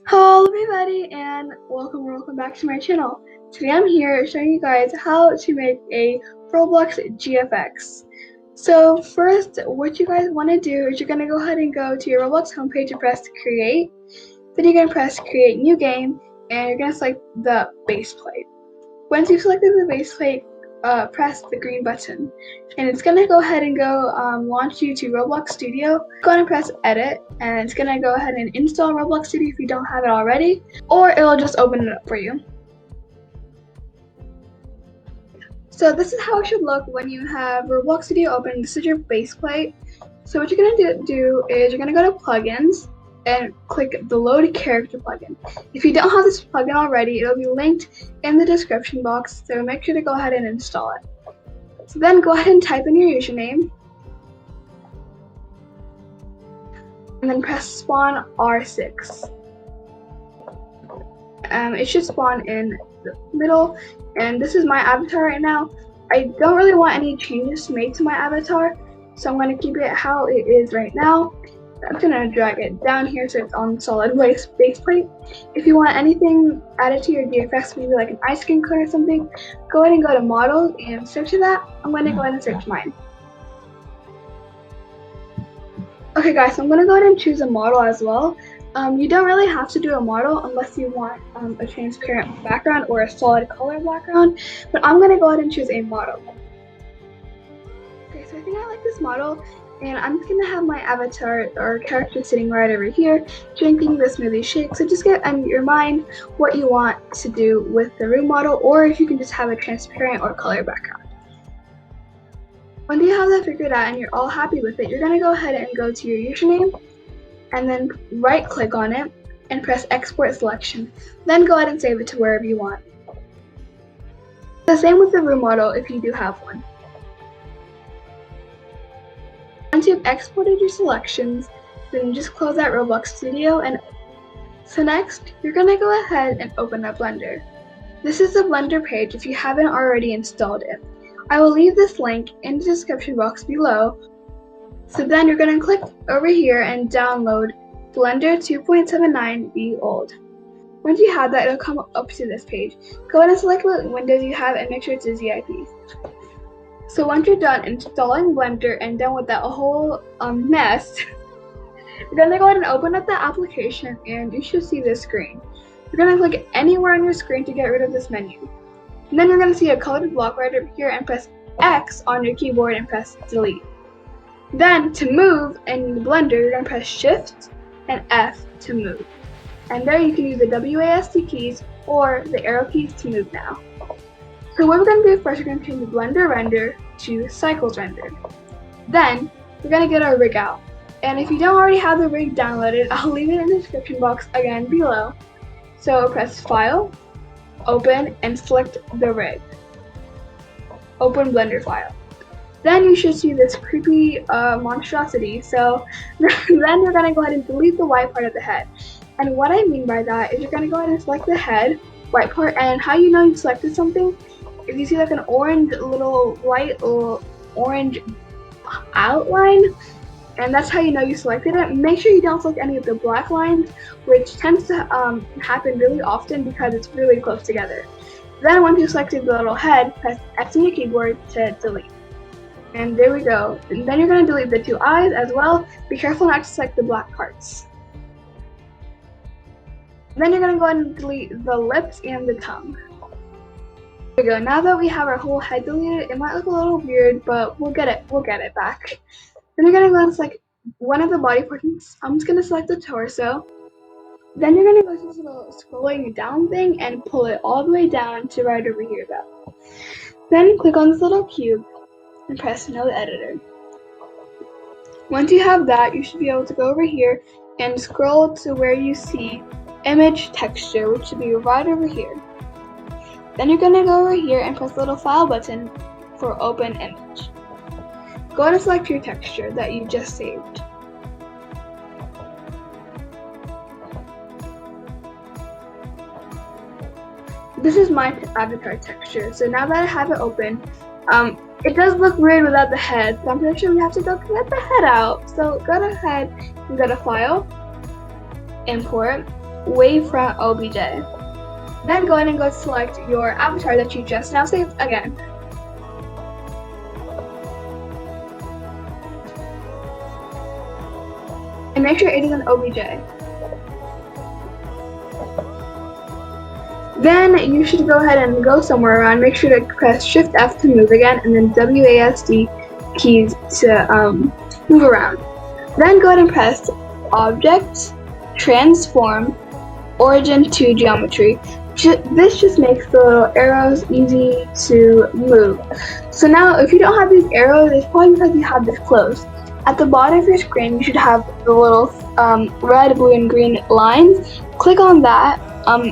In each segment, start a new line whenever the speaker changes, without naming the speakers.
Hello everybody and welcome back to my channel. Today I'm here showing you guys how to make a Roblox GFX. So first, what you guys want to do is you're going to go ahead and go to your Roblox homepage and press create. Then you're going to press create new game and you're going to select the base plate. Once you've selected the base plate, press the green button and it's going to go ahead and launch you to Roblox Studio. Go ahead and press edit and it's going to go ahead and install Roblox Studio if you don't have it already, or it'll just open it up for you. So this is how it should look when you have Roblox Studio open. This is your base plate. So what you're going to do is you're going to go to plugins and click the load character plugin. If you don't have this plugin already, it'll be linked in the description box, so make sure to go ahead and install it. So then go ahead and type in your username and then press spawn R6. It should spawn in the middle, and this is my avatar right now. I don't really want any changes to make to my avatar, so I'm going to keep it how it is right now. I'm going to drag it down here so it's on solid base plate. If you want anything added to your GFX, maybe like an ice cream cone or something, go ahead and go to models and search for that. I'm going to go ahead and search mine. Okay guys, so I'm going to go ahead and choose a model as well. You don't really have to do a model unless you want a transparent background or a solid color background, but I'm going to go ahead and choose a model. Okay, so I think I like this model. And I'm just gonna have my avatar or character sitting right over here, drinking the smoothie shake. So just get in your mind what you want to do with the room model, or if you can just have a transparent or color background. When you have that figured out and you're all happy with it, you're gonna go ahead and go to your username, and then right click on it and press export selection. Then go ahead and save it to wherever you want. The same with the room model if you do have one. Once you've exported your selections, then just close out Roblox Studio. And so next, you're going to go ahead and open up Blender. This is the Blender page if you haven't already installed it. I will leave this link in the description box below. So then you're going to click over here and download Blender 2.79 𝓞𝓮. Once you have that, it'll come up to this page. Go ahead and select what windows you have and make sure it's a ZIP. So once you're done installing Blender and done with that whole mess, you're going to go ahead and open up the application and you should see this screen. You're going to click anywhere on your screen to get rid of this menu. And then you're going to see a colored block right over here and press X on your keyboard and press delete. Then to move in Blender, you're going to press Shift and F to move. And there you can use the WASD keys or the arrow keys to move now. So what we're going to do first, we're going to change the Blender render to Cycles render. Then we're going to get our rig out. And if you don't already have the rig downloaded, I'll leave it in the description box again below. So press File, Open, and select the rig. Open Blender file. Then you should see this creepy monstrosity. So then you're going to go ahead and delete the white part of the head. And what I mean by that is you're going to go ahead and select the head, white part, and how you know you selected something, if you see like an orange little light or orange outline, and that's how you know you selected it. Make sure you don't select any of the black lines, which tends to happen really often because it's really close together. Then once you selected the little head, press X on your keyboard to delete. And there we go. And then you're going to delete the two eyes as well. Be careful not to select the black parts. Then you're going to go ahead and delete the lips and the tongue. There we go. Now that we have our whole head deleted, it might look a little weird, but we'll get it back. Then you're going to go and select one of the body portions. I'm just going to select the torso. Then you're going to go to this little scrolling down thing and pull it all the way down to right over here though. Then click on this little cube and press No Editor. Once you have that, you should be able to go over here and scroll to where you see Image Texture, which should be right over here. Then you're going to go over here and press the little file button for Open Image. Go ahead and select your texture that you just saved. This is my avatar texture, so now that I have it open, it does look weird without the head, so I'm pretty sure we have to go get the head out. So go ahead and go to File, Import, wavefront OBJ. Then go ahead and select your avatar that you just now saved again. And make sure it is an OBJ. Then you should go ahead and go somewhere around. Make sure to press Shift F to move again, and then WASD keys to move around. Then go ahead and press Object, Transform, Origin to Geometry. This just makes the little arrows easy to move. So now if you don't have these arrows, it's probably because you have this closed. At the bottom of your screen, you should have the little red, blue, and green lines. Click on that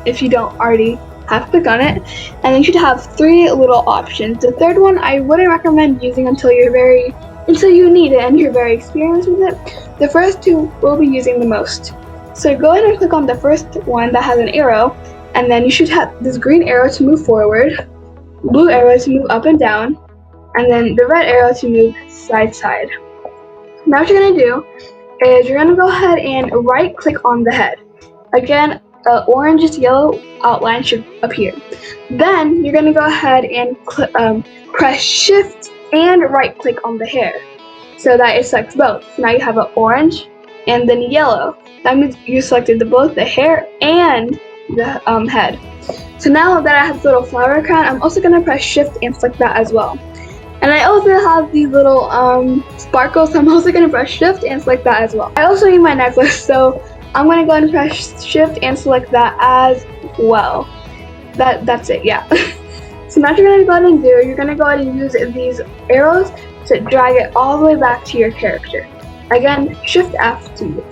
if you don't already have clicked on it. And then you should have 3 little options. The third one I wouldn't recommend using until you need it and you're very experienced with it. The first 2 will be using the most. So go ahead and click on the first one that has an arrow, and then you should have this green arrow to move forward, blue arrow to move up and down, and then the red arrow to move side to side. Now what you're going to do is you're going to go ahead and right click on the head. Again, an orange yellow outline should appear. Then you're going to go ahead and press Shift and right click on the hair so that it selects both. So now you have an orange and then yellow. That means you selected both the hair and the head. So now that I have the little flower crown, I'm also going to press Shift and select that as well. And I also have these little sparkles, so I'm also going to press Shift and select that as well. I also need my necklace, so I'm going to go ahead and press Shift and select that as well. That's it, yeah. So now what you're going to go ahead and do, you're going to go ahead and use these arrows to drag it all the way back to your character. Again, Shift F to move.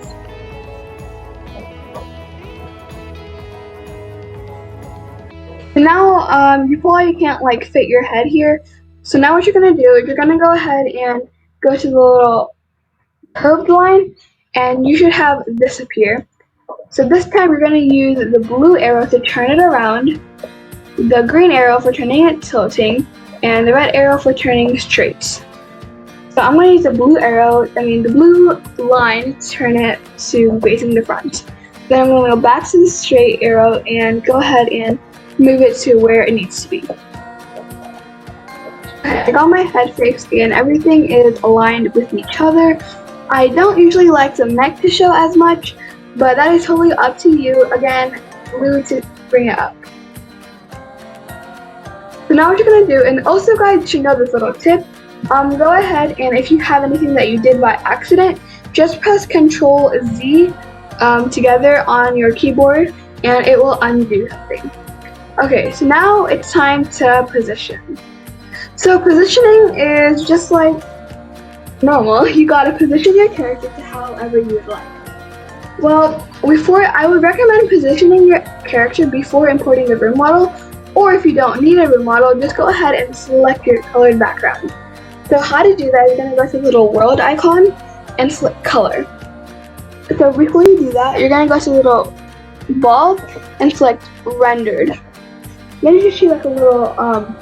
And now you probably can't fit your head here. So now what you're going to do is you're going to go ahead and go to the little curved line, and you should have this appear. So this time you're going to use the blue arrow to turn it around, the green arrow for turning it tilting, and the red arrow for turning straight. So I'm going to use the blue line to turn it to facing the front. Then I'm going to go back to the straight arrow and go ahead and move it to where it needs to be. I got my head fixed and everything is aligned with each other. I don't usually like the neck to show as much, but that is totally up to you. Again, really to bring it up. So now what you're going to do, and also guys, you should know this little tip, go ahead and if you have anything that you did by accident, just press Ctrl-Z together on your keyboard and it will undo something. Okay, so now it's time to position. So positioning is just like normal. You gotta position your character to however you would like. Well, I would recommend positioning your character before importing the room model, or if you don't need a room model, just go ahead and select your colored background. So how to do that, you're gonna go to the little world icon and select color. So before you do that, you're gonna go to the little ball and select rendered. Then you should see a little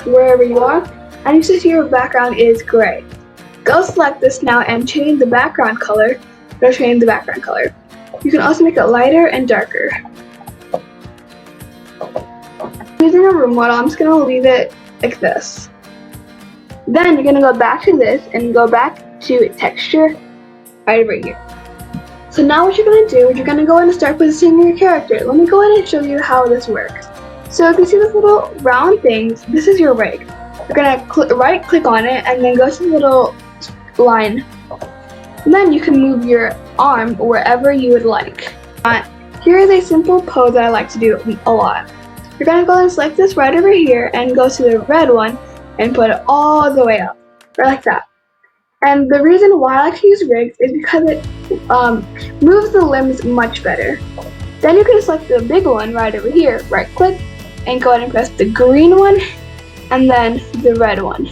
wherever you are, and you should see your background is gray. Go select this now and change the background color. Go change the background color. You can also make it lighter and darker. Using a room model, I'm just going to leave it like this. Then you're going to go back to this and go back to texture right over here. So now what you're going to do is you're going to go in and start positioning your character. Let me go ahead and show you how this works. So if you see this little round things, this is your rig. You're going to right click on it and then go to the little line. And then you can move your arm wherever you would like. Here is a simple pose that I like to do a lot. You're going to go and select this right over here and go to the red one and put it all the way up, right like that. And the reason why I like to use rigs is because it moves the limbs much better. Then you can select the big one right over here, right click, and go ahead and press the green one and then the red one.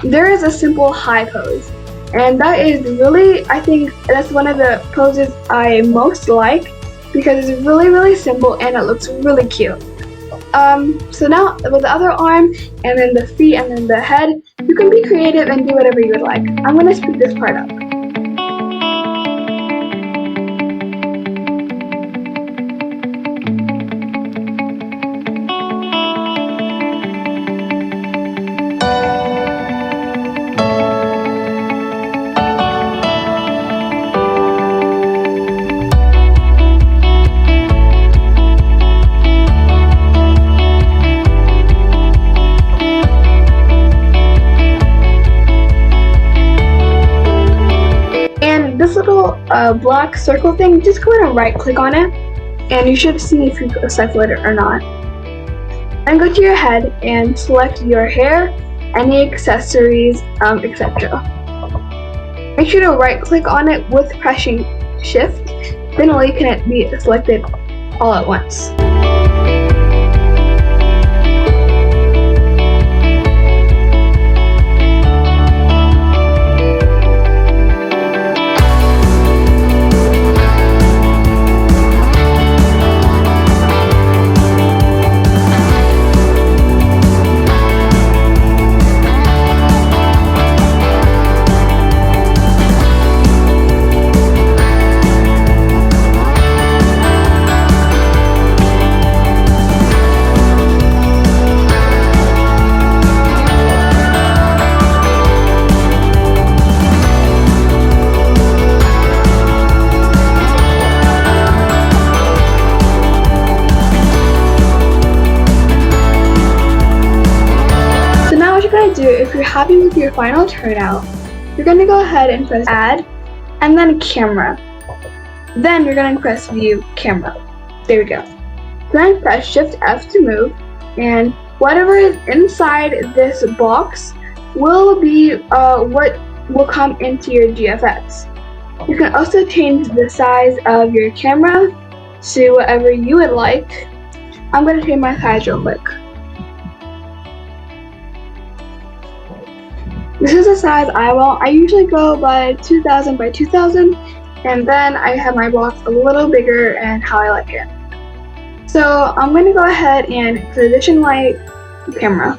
There is a simple high pose, and that is really, I think that's one of the poses I most like because it's really simple and it looks really cute. So now with the other arm and then the feet and then the head, you can be creative and do whatever you would like. I'm going to speed this part up. black circle thing, just go ahead and right click on it, and you should see if you cycle it or not. Then go to your head and select your hair, any accessories, etc. Make sure to right click on it with pressing shift, then only can it be selected all at once. If you're happy with your final turnout, you're going to go ahead and press add and then camera. Then you're going to press view camera. There we go. Then press shift F to move, and whatever is inside this box will be what will come into your GFX. You can also change the size of your camera to whatever you would like. I'm going to change my size real quick. This is the size I want. I usually go by 2000 by 2000, and then I have my box a little bigger and how I like it. So I'm going to go ahead and position my camera.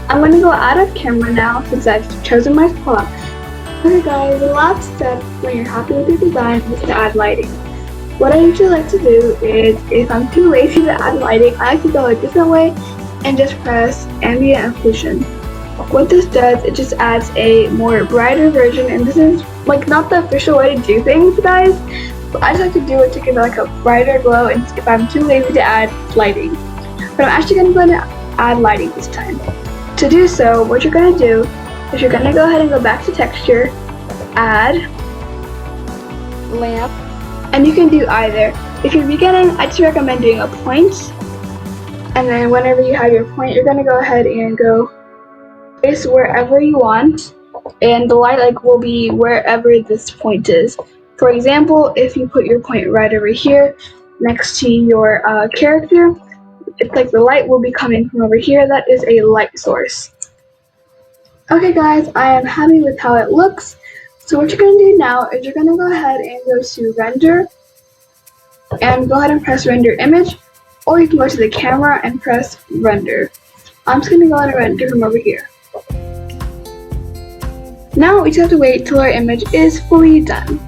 I'm going to go out of camera now since I've chosen my spot. Okay guys, the last step when you're happy with your design is to add lighting. What I usually like to do is, if I'm too lazy to add lighting, I like to go a different way and just press ambient occlusion. What this does, it just adds a more brighter version, and this is like not the official way to do things, guys, but I just like to do it to give it like a brighter glow, and if I'm too lazy to add lighting. But I'm actually going to go and add lighting this time. To do so, what you're going to do is you're going to go ahead and go back to texture, add lamp, and you can do either. If you're beginning, I just recommend doing a point. And then whenever you have your point, you're going to go ahead and go place wherever you want, and the light will be wherever this point is. For example, if you put your point right over here next to your character, it's like the light will be coming from over here. That is a light source. Okay guys, I am happy with how it looks. So what you're going to do now is you're going to go ahead and go to render, and go ahead and press render image. Or you can go to the camera and press render. I'm just going to go ahead and render from over here. Now we just have to wait till our image is fully done.